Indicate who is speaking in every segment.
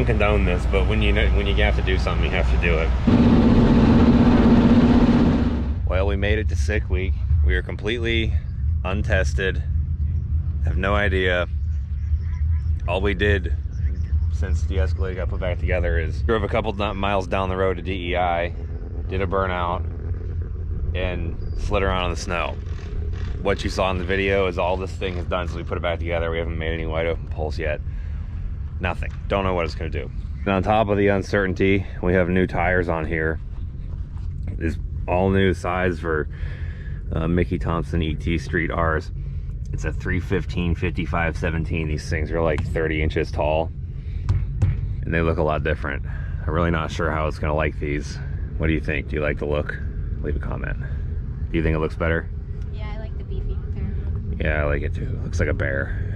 Speaker 1: don't condone this, but when you have to do something, you have to do it. Well, we made it to sick week. We are completely untested. Have no idea. All we did since the Escalade got put back together is drove a couple miles down the road to DEI, did a burnout, and slid around on the snow. What you saw in the video is all this thing has done since we put it back together. We haven't made any wide open pulls yet. Nothing. Don't know what it's going to do. And on top of the uncertainty, we have new tires on here. This all new size for Mickey Thompson ET Street R's. It's a 315 55 17. These things are like 30 inches tall, and they look a lot different. I'm really not sure how it's going to like these. What do you think? Do you like the look? Leave a comment. Do you think it looks better?
Speaker 2: Yeah, I like the beefy pair.
Speaker 1: Yeah, I like it too. Looks like a bear.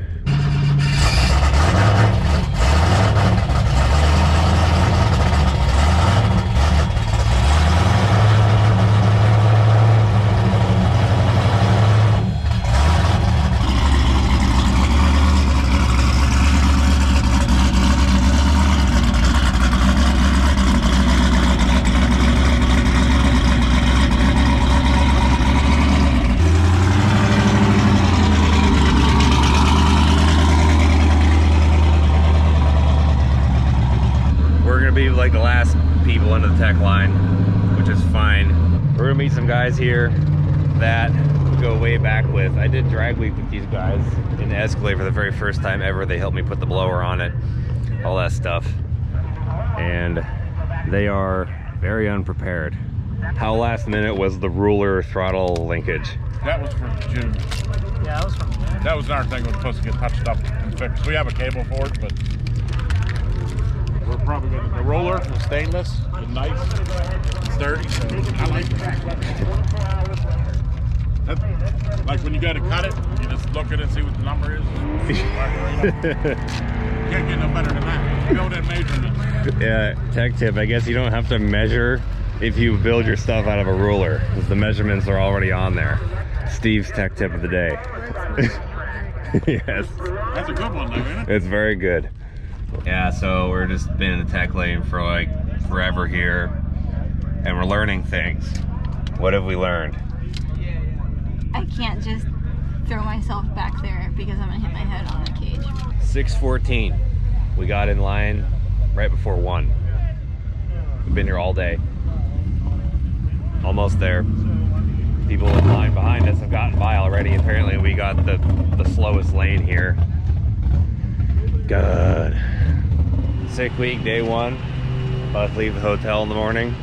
Speaker 1: Like the last people into the tech line, which is fine. We're gonna meet some guys here that we go way back with. I did drag week with these guys in the Escalade for the very first time ever. They helped me put the blower on it, all that stuff, and they are very unprepared. How last minute was the ruler throttle linkage?
Speaker 3: That was from June.
Speaker 4: Yeah, that was from June.
Speaker 3: That was another thing that was supposed to get touched up and fixed. We have a cable for it, but we're probably going to. The roller was stainless, it's nice, it's sturdy, so I like it. That's, like when you go to cut it, you just look at it and see what the number is. Can't get no better than that. Build in measurements.
Speaker 1: Yeah, tech tip. I guess you don't have to measure if you build your stuff out of a ruler, because the measurements are already on there. Steve's tech tip of the day. Yes.
Speaker 3: That's a good one, though, isn't it?
Speaker 1: It's very good. Yeah, so we're just been in the tech lane for like forever here, and we're learning things. What have we learned?
Speaker 2: I can't just throw myself back there because I'm gonna hit my head on the cage.
Speaker 1: 6:14. We got in line right before 1. We've been here all day. Almost there. People in line behind us have gotten by already. Apparently we got the slowest lane here. Good. Sick week, day 1. About to leave the hotel in the morning.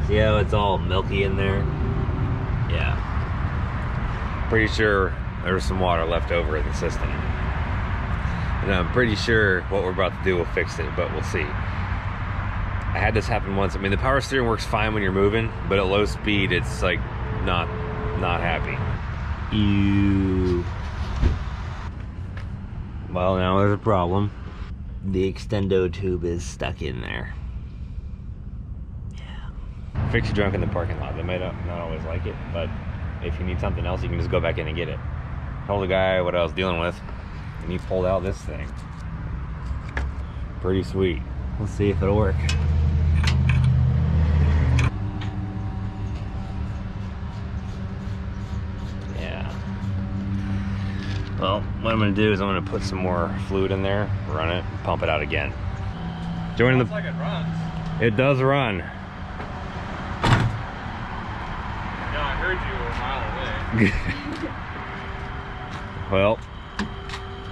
Speaker 1: See how it's all milky in there? Yeah. Pretty sure there was some water left over in the system. And I'm pretty sure what we're about to do will fix it, but we'll see. I had this happen once. I mean, the power steering works fine when you're moving, but at low speed, it's like not happy. Ew. Well, now there's a problem. The extendo tube is stuck in there. Yeah. Fix your junk in the parking lot. They might not always like it, but if you need something else, you can just go back in and get it. Told the guy what I was dealing with, and he pulled out this thing. Pretty sweet. Let's see if it'll work. Well, what I'm going to do is I'm going to put some more fluid in there, run it, and pump it out again. Joining the.
Speaker 3: Like it runs.
Speaker 1: It does run.
Speaker 3: Yeah, I heard you a mile away.
Speaker 1: Well,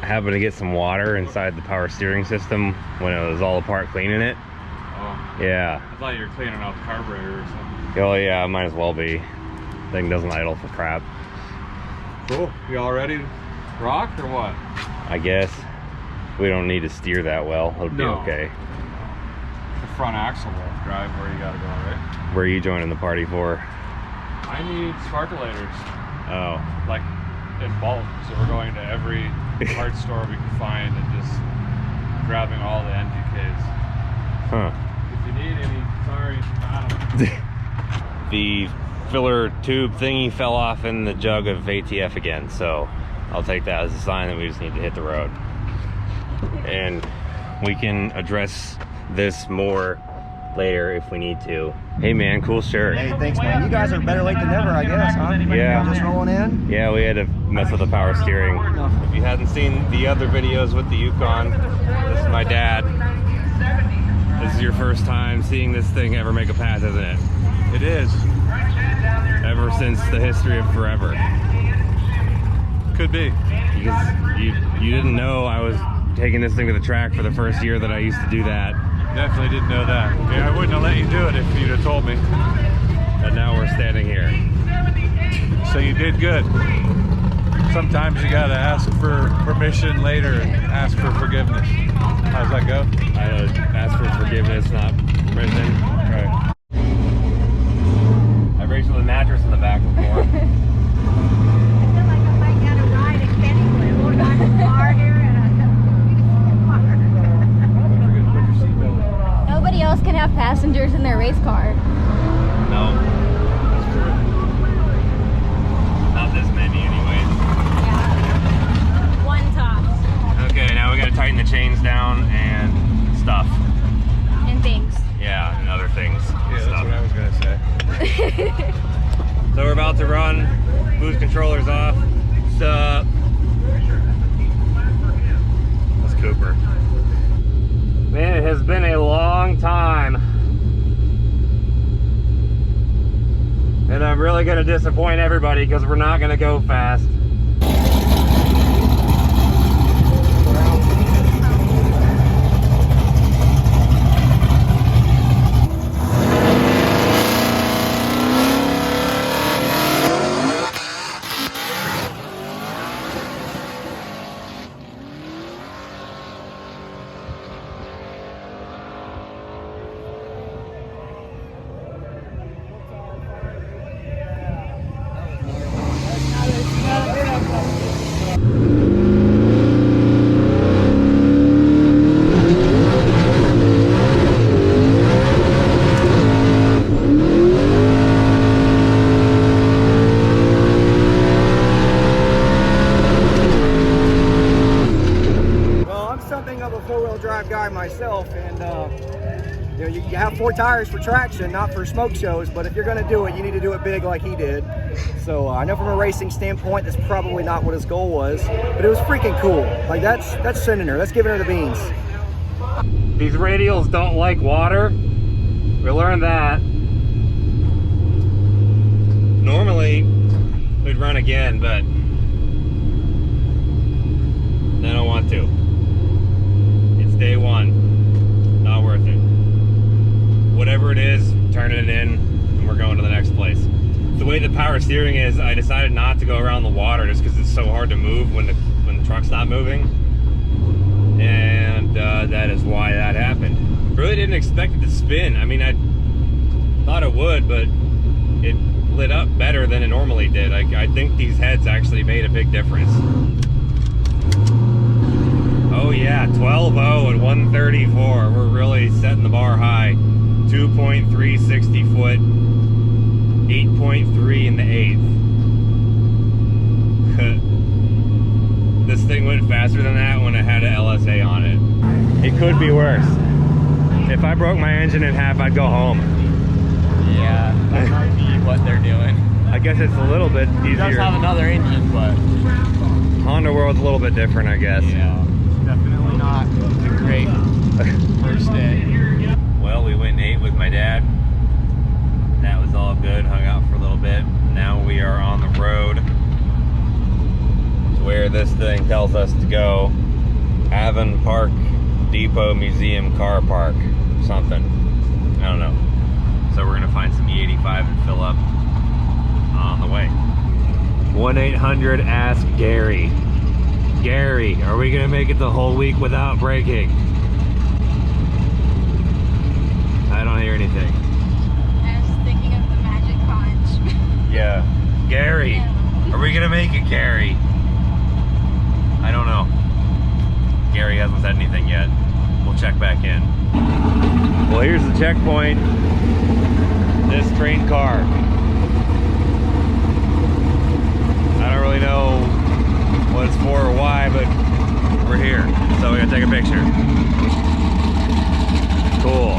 Speaker 1: I happened to get some water inside the power steering system when it was all apart cleaning it.
Speaker 3: Oh.
Speaker 1: Yeah.
Speaker 3: I thought you were cleaning out the carburetor or something.
Speaker 1: Oh yeah, might as well be. Thing doesn't idle for crap.
Speaker 3: Cool. You all ready to rock or what?
Speaker 1: I guess. We don't need to steer that well. It'll be okay.
Speaker 3: The front axle will drive where you gotta go, right?
Speaker 1: Where are you joining the party for?
Speaker 3: I need sparkulators.
Speaker 1: Oh.
Speaker 3: Like in bulk. So we're going to every parts store we can find and just grabbing all the NGKs.
Speaker 1: Huh.
Speaker 3: If you need any, sorry, got them.
Speaker 1: The filler tube thingy fell off in the jug of ATF again, so I'll take that as a sign that we just need to hit the road. And We can address this more later if we need to. Hey man, cool shirt.
Speaker 5: Hey, thanks man. You guys are better late than never, I guess, huh?
Speaker 1: Yeah.
Speaker 5: Just rolling in?
Speaker 1: Yeah, we had to mess with the power steering. If you hadn't seen the other videos with the Yukon, this is my dad. This is your first time seeing this thing ever make a pass, isn't it?
Speaker 3: It is.
Speaker 1: Ever since the history of forever.
Speaker 3: Could be.
Speaker 1: Because you didn't know I was taking this thing to the track for the first year that I used to do that.
Speaker 3: Definitely didn't know that. Yeah, I wouldn't have let you do it if you'd have told me.
Speaker 1: And now we're standing here.
Speaker 3: So you did good. Sometimes you gotta ask for permission later and ask for forgiveness. How's that go?
Speaker 1: I asked for forgiveness, not prison.
Speaker 3: Right.
Speaker 1: I've raced with a mattress in the back before.
Speaker 2: Nobody else can have passengers in their race car.
Speaker 1: No. That's true. Not this many anyways.
Speaker 2: Yeah. One tops.
Speaker 1: Okay, now we gotta tighten the chains down and stuff.
Speaker 2: And things.
Speaker 1: Yeah, and other things.
Speaker 3: Yeah, that's what I was gonna say.
Speaker 1: So we're about to run. Boost controllers off. Sup? That's Cooper. Man, it has been a long time. And I'm really gonna disappoint everybody because we're not gonna go fast.
Speaker 5: Myself, and you know, you have 4 tires for traction, not for smoke shows, but if you're going to do it, you need to do it big like he did. So I know from a racing standpoint that's probably not what his goal was, but it was freaking cool. Like that's sending her, that's giving her the beans.
Speaker 1: These radials don't like water. We learned that. Normally we'd run again, but I don't want to. Day one, not worth it. Whatever it is, turning it in, and we're going to the next place. The way the power steering is, I decided not to go around the water just because it's so hard to move when the truck's not moving, and that is why that happened. Really didn't expect it to spin. I mean, I thought it would, but it lit up better than it normally did. I think these heads actually made a big difference. Oh yeah, 12.0 at 134. We're really setting the bar high. 2.360 foot, 8.3 in the 8th. This thing went faster than that when it had an LSA on it. It could be worse. If I broke my engine in half, I'd go home.
Speaker 6: Yeah, that might be what they're doing.
Speaker 1: I guess it's a little bit easier.
Speaker 6: It does have another engine, but
Speaker 1: Honda World's a little bit different, I guess.
Speaker 6: yeah. Definitely not a great first day.
Speaker 1: Well, we went and ate with my dad. That was all good, hung out for a little bit. Now we are on the road to where this thing tells us to go. Avon Park Depot Museum Car Park, something. I don't know. So we're gonna find some E85 and fill up on the way. 1-800-ASK Gary. Gary, are we gonna make it the whole week without braking? I don't hear anything.
Speaker 2: I was just thinking of the magic conch.
Speaker 1: Yeah. Gary, are we gonna make it, Gary? I don't know. Gary hasn't said anything yet. We'll check back in. Well, here's the checkpoint. This train car. I don't really know what it's for or why, but we're here. So we gotta take a picture. Cool.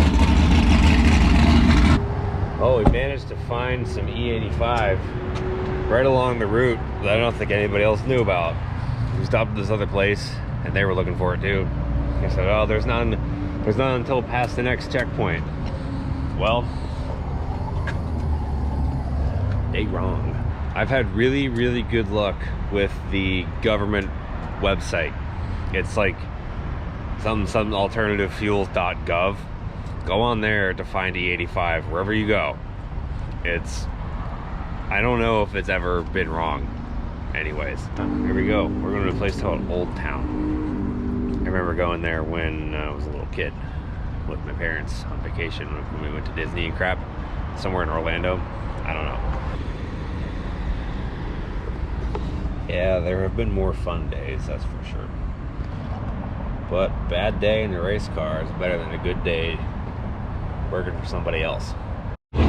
Speaker 1: Oh, we managed to find some E85 right along the route that I don't think anybody else knew about. We stopped at this other place and they were looking for it too. I said, oh, there's none until past the next checkpoint. Well, they wrong. I've had really, really good luck with the government website. It's like some alternativefuels.gov. Go on there to find E85 wherever you go. I don't know if it's ever been wrong. Anyways, here we go. We're going to a place called Old Town. I remember going there when I was a little kid with my parents on vacation when we went to Disney and crap, somewhere in Orlando. I don't know. Yeah, there have been more fun days, that's for sure. But bad day in the race car is better than a good day working for somebody else. All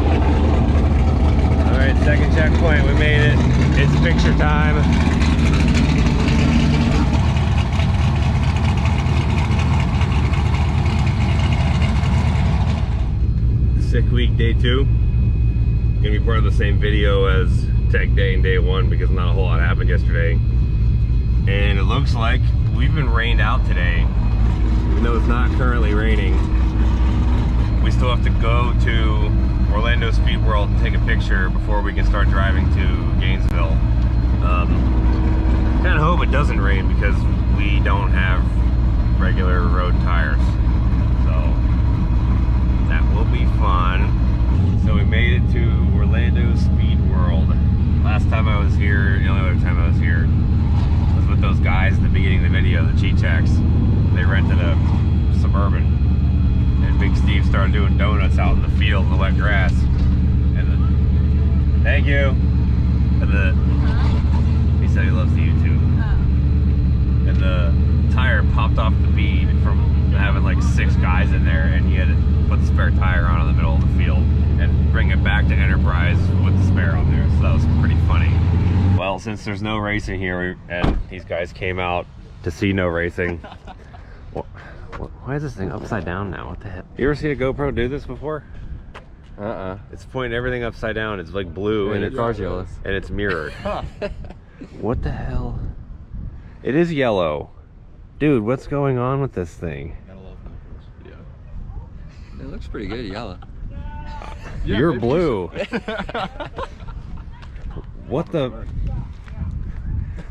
Speaker 1: right, second checkpoint, we made it. It's picture time. Sick week, day 2. Gonna be part of the same video as tech day and day 1 because not a whole lot happened yesterday. And it looks like we've been rained out today. Even though it's not currently raining, we still have to go to Orlando Speed World and take a picture before we can start driving to Gainesville. Kind of hope it doesn't rain because we don't have regular road tires. So that will be fun. So we made it to Orlando Speed World. Last time I was here, the only other time I was here, was with those guys at the beginning of the video, the Cheat Checks. They rented a Suburban. And Big Steve started doing donuts out in the field in the wet grass. And thank you. And he said he loves the YouTube. And the tire popped off the bead from having like 6 guys in there, and he had to put the spare tire on in the middle of the field and bring it back to Enterprise with the spare on there. So that was pretty funny. Well, since there's no racing here and these guys came out to see no racing. Why is this thing upside down now? What the heck? You ever see a GoPro do this before? It's pointing everything upside down. It's like blue and it's car's yellow. And it's mirrored. What the hell? It is yellow. Dude, what's going on with this thing?
Speaker 7: It looks pretty good, yellow.
Speaker 1: You're blue. What the?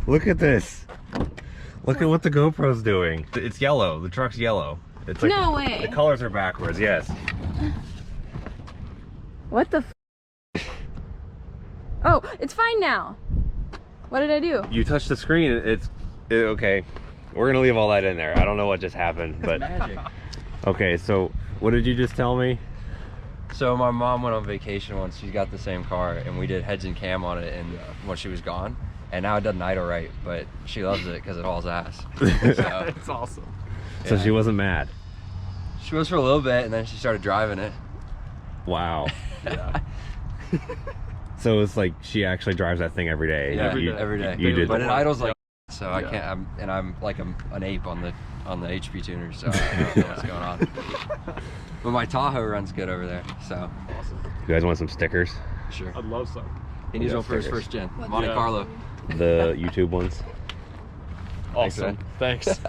Speaker 1: Look at this. Look at what the GoPro's doing. It's yellow. The truck's yellow. It's like
Speaker 2: No way.
Speaker 1: The colors are backwards. Yes.
Speaker 2: What the f? Oh, it's fine now. What did I do?
Speaker 1: You touched the screen. Okay. We're gonna leave all that in there. I don't know what just happened, but
Speaker 7: Magic.
Speaker 1: okay. So what did you just tell me?
Speaker 7: So my mom went on vacation once. She got the same car, and we did heads and cam on it, and when she was gone. And now it doesn't idle right, but she loves it because it hauls ass. So,
Speaker 6: It's awesome.
Speaker 1: So she wasn't mad.
Speaker 7: She was for a little bit, and then she started driving it.
Speaker 1: Wow.
Speaker 6: Yeah.
Speaker 1: So it's like she actually drives that thing every day.
Speaker 7: Yeah,
Speaker 6: Every day.
Speaker 7: every day.
Speaker 1: You did.
Speaker 7: But it idles like so I
Speaker 6: Yeah.
Speaker 7: can't. I'm like an ape on the HP tuner, so I don't know what's going on. But my Tahoe runs good over there, so
Speaker 1: You guys want some stickers?
Speaker 7: sure.
Speaker 6: I'd love some.
Speaker 7: He needs
Speaker 1: got
Speaker 7: one for his
Speaker 1: stickers.
Speaker 7: first gen, Monte
Speaker 6: Yeah.
Speaker 7: Carlo.
Speaker 1: The YouTube ones?
Speaker 6: Awesome. Thanks.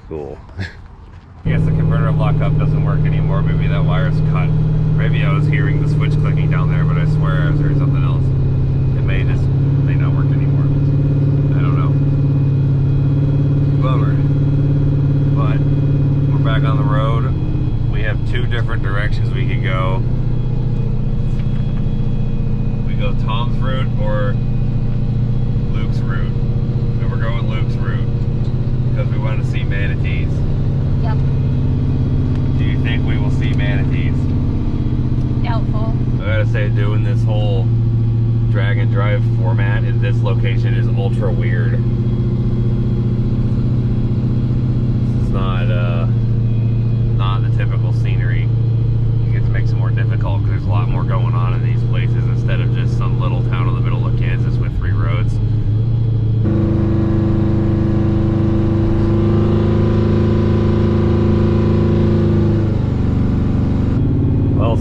Speaker 1: Cool. I guess the converter lockup doesn't work anymore. Maybe that wire's cut. Maybe I was hearing the switch clicking down there, but I swear I was hearing something else. It may not work anymore. I don't know. Bummer. But we're back on the road. We have 2 different directions we can go. We go Tom's route or Luke's route. And we're going Luke's route because we want to see manatees.
Speaker 2: Yep.
Speaker 1: Do you think we will see manatees?
Speaker 2: Doubtful.
Speaker 1: I gotta say, doing this whole drag and drive format in this location is ultra weird. It's not the typical scenery. It makes it more difficult because there's a lot more going on in these places instead of just some little town in the middle of Kansas with 3 roads.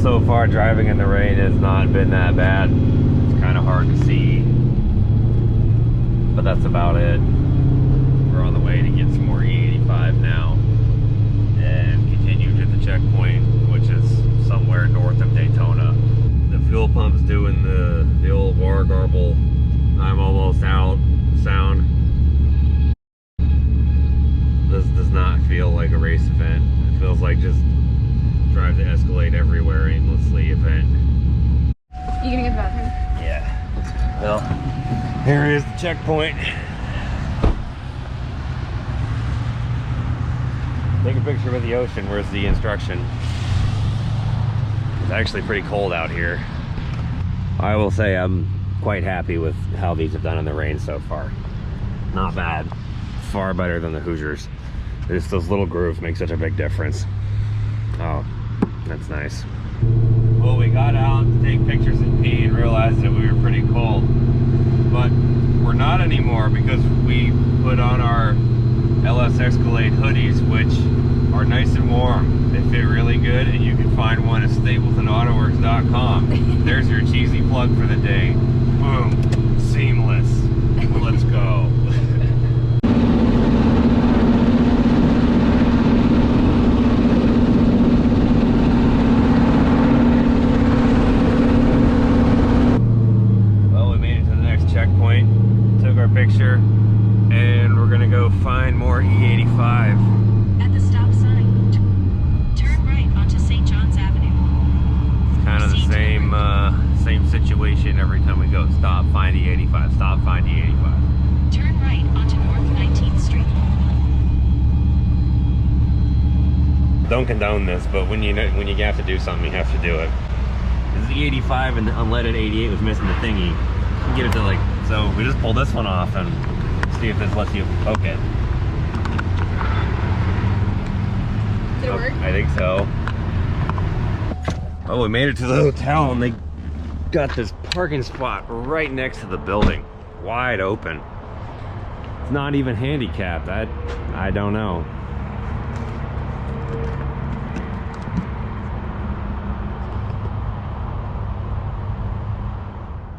Speaker 1: so far driving in the rain has not been that bad. It's kind of hard to see, but that's about it. We're on the way to get some more E85 now and continue to the checkpoint, which is somewhere north of Daytona. The fuel pump's doing the old war garble, I'm almost out sound. This does not feel like a race event. It feels like just drive the Escalade everywhere aimlessly event.
Speaker 2: You gonna get the bathroom?
Speaker 1: Yeah. Well, here is the checkpoint. Take a picture of the ocean. Where's the instruction? It's actually pretty cold out here. I will say I'm quite happy with how these have done in the rain so far. Not bad. Far better than the Hoosiers. Just those little grooves make such a big difference. Oh, that's nice. Well, we got out to take pictures and pee and realized that we were pretty cold. But we're not anymore because we put on our LSXcalade hoodies, which are nice and warm. They fit really good, and you can find one at StaplesandAutoworks.com. There's your cheesy plug for the day. Boom. Seamless. Let's go. Picture, and we're gonna go find more E85.
Speaker 8: At the stop sign, turn right onto St. John's Avenue.
Speaker 1: It's kind of the same situation every time we go. Stop, find E85. Stop, find E85.
Speaker 8: Turn right onto North 19th Street.
Speaker 1: Don't condone this, but when you have to do something, you have to do it. This is E85, and the unleaded 88 was missing the thingy. You can get it to like. So we just pull this one off and see if this lets you poke it.
Speaker 2: Did it work?
Speaker 1: I think so. Oh, we made it to the hotel and they got this parking spot right next to the building. Wide open. It's not even handicapped. I don't know.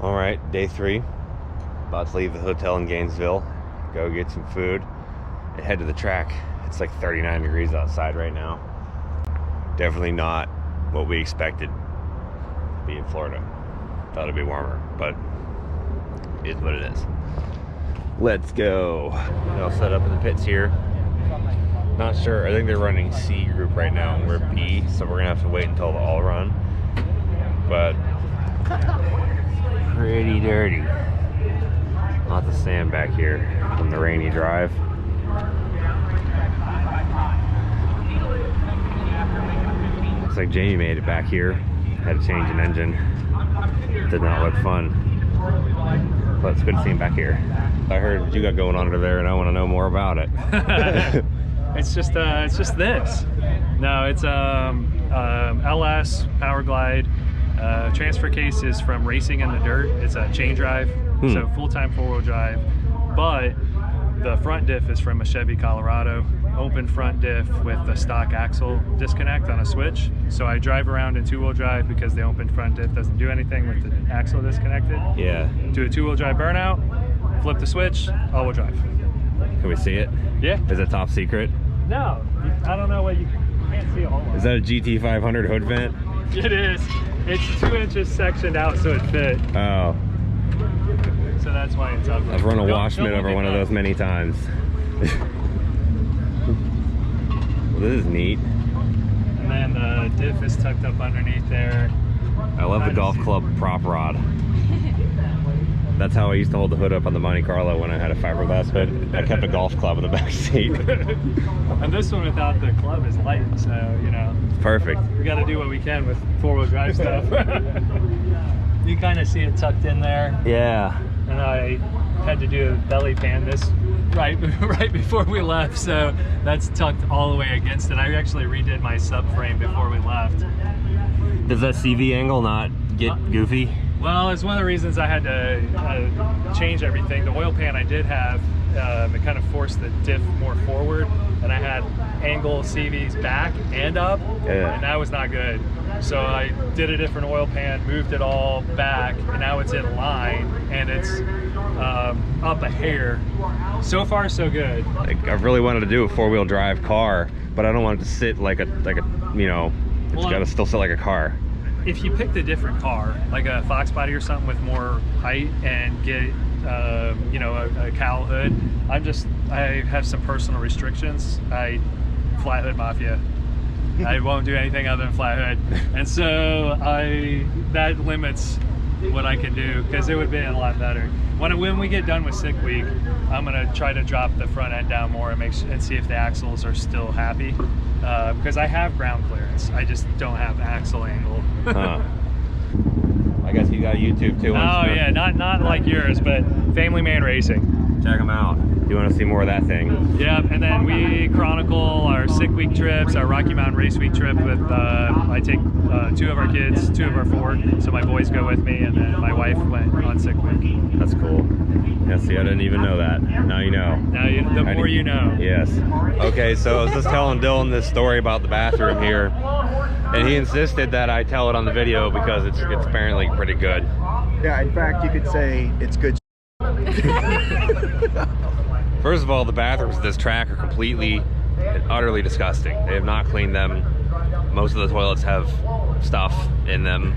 Speaker 1: All right, day 3. About to leave the hotel in Gainesville, go get some food, and head to the track. It's like 39 degrees outside right now. Definitely not what we expected to be in Florida. Thought it'd be warmer, but it is what it is. Let's go. I'll set up in the pits here. Not sure, I think they're running C group right now, and we're B, so we're gonna have to wait until the all run. But pretty dirty. Lots of sand back here from the rainy drive. Looks like Jamie made it back here. Had to change an engine. Did not look fun. But it's good to see him back here. I heard what you got going on over there and I want to know more about it.
Speaker 4: It's just this. No, it's LS Power Glide. Transfer case is from racing in the dirt. It's a chain drive. So full-time 4-wheel drive, but the front diff is from a Chevy Colorado, open front diff with the stock axle disconnect on a switch. So I drive around in 2-wheel drive because the open front diff doesn't do anything with the axle disconnected.
Speaker 1: Yeah.
Speaker 4: Do a 2-wheel drive burnout, flip the switch, all-wheel drive.
Speaker 1: Can we see it?
Speaker 4: Yeah.
Speaker 1: Is it top secret?
Speaker 4: No, I don't know what you can't see a whole lot.
Speaker 1: Is that a GT500 hood vent?
Speaker 4: It is. It's 2 inches sectioned out so it fit.
Speaker 1: Oh.
Speaker 4: So that's why it's ugly.
Speaker 1: I've run a Washman over one of those many times. Well, this is neat.
Speaker 4: And then the diff is tucked up underneath there.
Speaker 1: I love the golf club prop rod. That's how I used to hold the hood up on the Monte Carlo when I had a fiberglass hood. I kept a golf club in the back seat.
Speaker 4: And this one without the club is light, so you know.
Speaker 1: Perfect.
Speaker 4: We got to do what we can with 4-wheel drive stuff. You kind of see it tucked in there.
Speaker 1: Yeah.
Speaker 4: And I had to do a belly pan this right before we left, so that's tucked all the way against it. I actually redid my subframe before we left.
Speaker 1: Does that CV angle not get goofy?
Speaker 4: Well, it's one of the reasons I had to change everything. The oil pan I did have, it kind of forced the diff more forward, and I had angle CVs back and up,
Speaker 1: Yeah.
Speaker 4: and that was not good. So I did a different oil pan, moved it all back, and now it's in line, and it's up a hair. So far, so good.
Speaker 1: Like, I really wanted to do a 4-wheel drive car, but I don't want it to sit like a you know, it's
Speaker 4: Well,
Speaker 1: got to still sit like a car.
Speaker 4: If you picked a different car, like a Fox body or something with more height, and get you know, a cowl hood, I have some personal restrictions. Flat hood mafia. I won't do anything other than flat hood, and so that limits what I can do, because it would be a lot better. When we get done with sick week, I'm gonna try to drop the front end down more and see if the axles are still happy, because I have ground clearance. I just don't have axle angle.
Speaker 1: Huh. I guess you got YouTube too.
Speaker 4: Oh yeah, not like yours, but Family Man Racing.
Speaker 1: Check them out. You want to see more of that thing?
Speaker 4: Yep, and then we chronicle our sick week trips, our Rocky Mountain Race Week trip with, I take 2 of our kids, 2 of our 4, so my boys go with me, and then my wife went on sick week.
Speaker 1: That's cool. Yeah, see, I didn't even know that. Now you know.
Speaker 4: Now the more you know.
Speaker 1: Yes. Okay, so I was just telling Dylan this story about the bathroom here, and he insisted that I tell it on the video because it's apparently pretty good.
Speaker 5: Yeah, in fact, you could say it's good.
Speaker 1: First of all, the bathrooms at this track are completely and utterly disgusting. They have not cleaned them. Most of the toilets have stuff in them,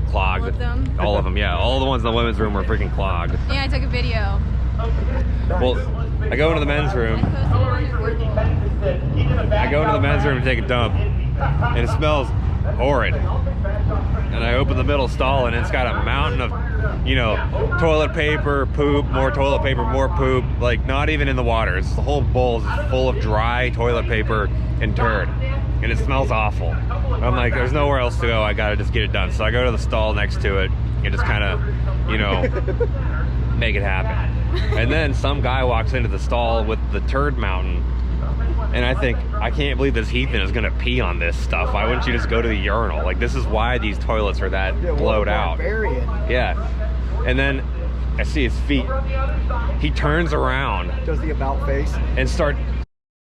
Speaker 1: clogged.
Speaker 2: All of them?
Speaker 1: All of them, yeah. All the ones in the women's room were freaking clogged.
Speaker 2: Yeah, I took a video.
Speaker 1: Well, I go into the men's room. I go into the men's room to take a dump, and it smells horrid. And I open the middle stall, and it's got a mountain of, you know, toilet paper, poop, more toilet paper, more poop. Like, not even in the water. It's the whole bowl is full of dry toilet paper and turd, and it smells awful. I'm like, there's nowhere else to go. I gotta just get it done. So I go to the stall next to it and just kind of, you know, make it happen. And then some guy walks into the stall with the turd mountain, and I think, I can't believe this Heathen is gonna pee on this stuff. Why wouldn't you just go to the urinal? Like, this is why these toilets are that blowed out. Yeah. And then I see his feet. He turns around.
Speaker 5: Does the about face.
Speaker 1: And start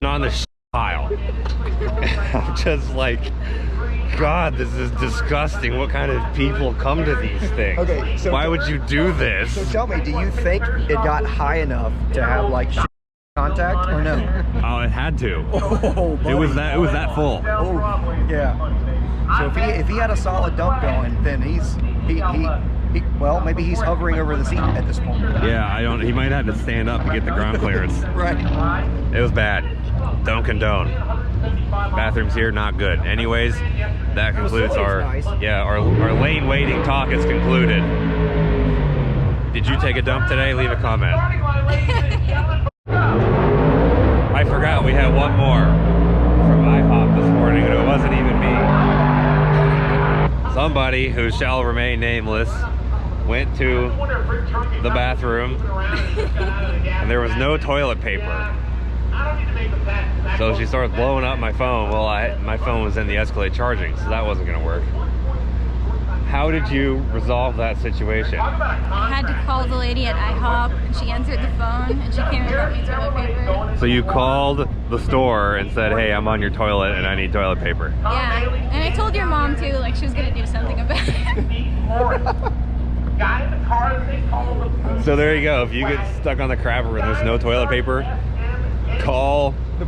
Speaker 1: on the pile. I'm just like, God, this is disgusting. What kind of people come to these things?
Speaker 5: Okay, so
Speaker 1: why would you do this?
Speaker 5: So tell me, do you think it got high enough to have like contact or no?
Speaker 1: Oh, it had to.
Speaker 5: Oh,
Speaker 1: it was that full.
Speaker 5: Oh, yeah. So if he had a solid dump going, then well, maybe he's hovering over the seat at this point.
Speaker 1: Yeah, he might have to stand up to get the ground clearance.
Speaker 5: Right.
Speaker 1: It was bad. Don't condone. Bathrooms here, not good. Anyways, that concludes our lane waiting talk is concluded. Did you take a dump today? Leave a comment. I forgot we had one more from IHOP this morning, and it wasn't even me. Somebody who shall remain nameless went to the bathroom and there was no toilet paper. So she starts blowing up my phone. Well, my phone was in the Escalade charging, so that wasn't gonna work. How did you resolve that situation?
Speaker 2: I had to call the lady at IHOP, and she answered the phone, and she came and got me toilet paper.
Speaker 1: So you called the store and said, hey, I'm on your toilet and I need toilet paper.
Speaker 2: Yeah, and I told your mom too, like she was gonna do something about it.
Speaker 1: So there you go. If you get stuck on the crapper and there's no toilet paper, call the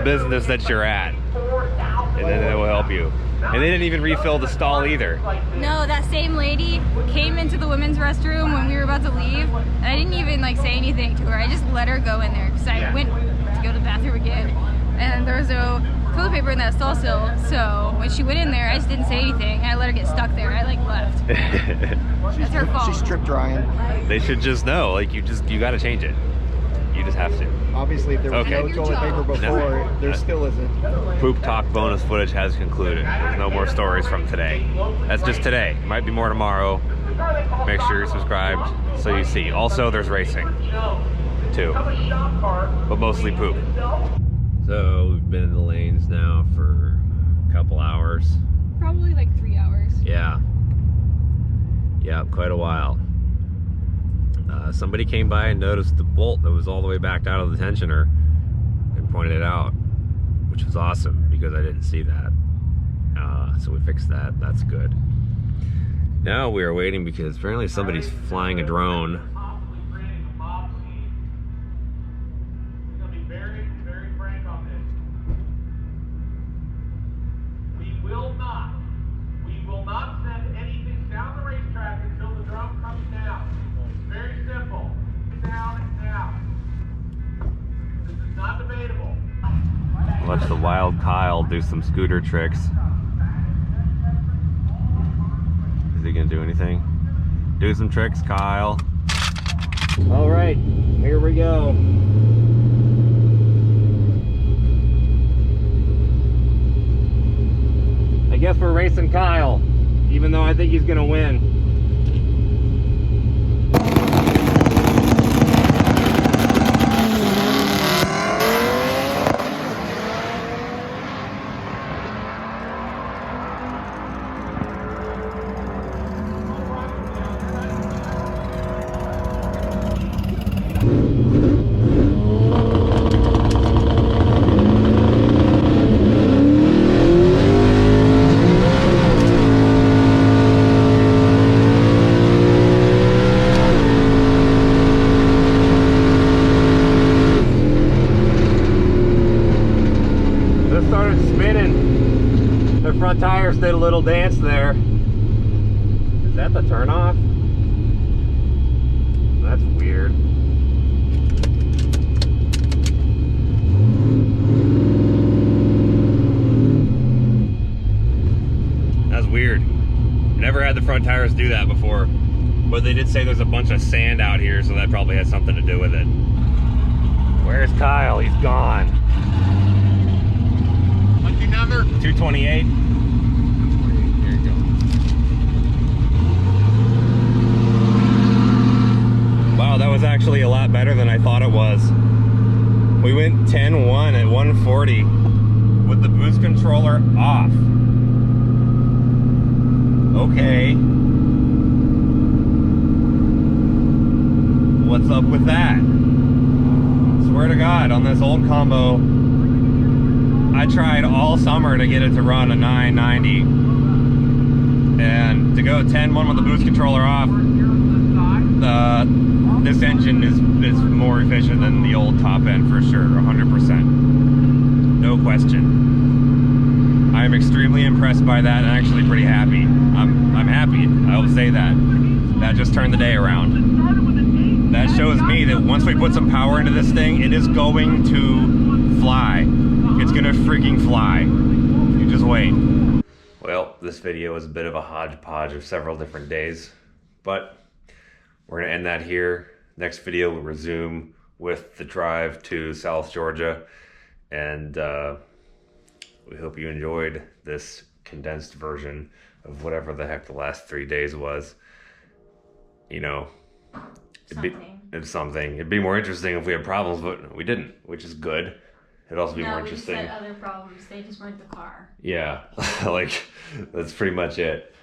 Speaker 1: business that you're at, and then it will help you. And they didn't even refill the stall either.
Speaker 2: No, that same lady came into the women's restroom when we were about to leave, and I didn't even like say anything to her. I just let her go in there because I went to go to the bathroom again, and there was no toilet paper in that stall still. So when she went in there, I just didn't say anything. I let her get stuck there. I like left. That's her fault.
Speaker 5: She's strip drying.
Speaker 1: They should just know, like, you got to change it. You just have to.
Speaker 5: Obviously, if there was no toilet paper before, there still isn't.
Speaker 1: Poop talk bonus footage has concluded. There's no more stories from today. That's just today. Might be more tomorrow. Make sure you're subscribed so you see. Also, there's racing too, but mostly poop. So we've been in the lanes now for a couple hours.
Speaker 2: Probably like 3 hours.
Speaker 1: Yeah, quite a while. Somebody came by and noticed the bolt that was all the way backed out of the tensioner and pointed it out, which was awesome because I didn't see that. So we fixed that. That's good. Now we are waiting because apparently somebody's flying a drone.
Speaker 3: We will not send anything down the racetrack until the drone comes down. It's very simple. Down now. This is not debatable.
Speaker 1: Watch the wild Kyle do some scooter tricks. Is he gonna do anything? Do some tricks, Kyle. All right, here we go. I guess we're racing Kyle, even though I think he's gonna win. Front tires did a little dance there. Is that the turnoff? That's weird. That's weird. Never had the front tires do that before, but they did say there's a bunch of sand out here, so that probably has something to do with it. Where's Kyle? He's gone.
Speaker 3: Lucky number
Speaker 1: 228.
Speaker 3: There you go.
Speaker 1: Wow, that was actually a lot better than I thought it was. We went 10-1 at 140 with the boost controller off. Okay. What's up with that? Swear to God, on this old combo, I tried all summer to get it to run a 990, and to go 10-1 with the boost controller off, this engine is more efficient than the old top end for sure, 100%. No question. I'm extremely impressed by that and actually pretty happy. I'm happy, I will say that. That just turned the day around. That shows me that once we put some power into this thing, it is going to fly. It's gonna freaking fly. You just wait. Well, this video is a bit of a hodgepodge of several different days, but we're gonna end that here. Next video we'll resume with the drive to South Georgia, and we hope you enjoyed this condensed version of whatever the heck the last 3 days was. You know, it's something. It'd be more interesting if we had problems, but we didn't, which is good. It'd also be more interesting.
Speaker 2: No, we just had other problems. They just weren't the car.
Speaker 1: Yeah, like, that's pretty much it.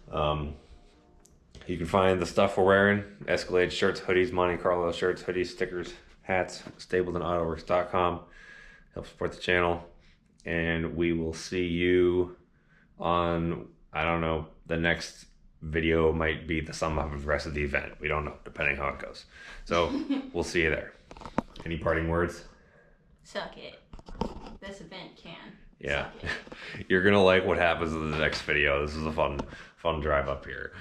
Speaker 1: You can find the stuff we're wearing: Escalade shirts, hoodies, Monte Carlo shirts, hoodies, stickers, hats, stabledandautoworks.com. Help support the channel. And we will see you on, I don't know, the next video might be the sum of the rest of the event. We don't know, depending how it goes. So we'll see you there. Any parting words?
Speaker 2: Suck it. This event can.
Speaker 1: Yeah. You're gonna like what happens in the next video. This is a fun drive up here.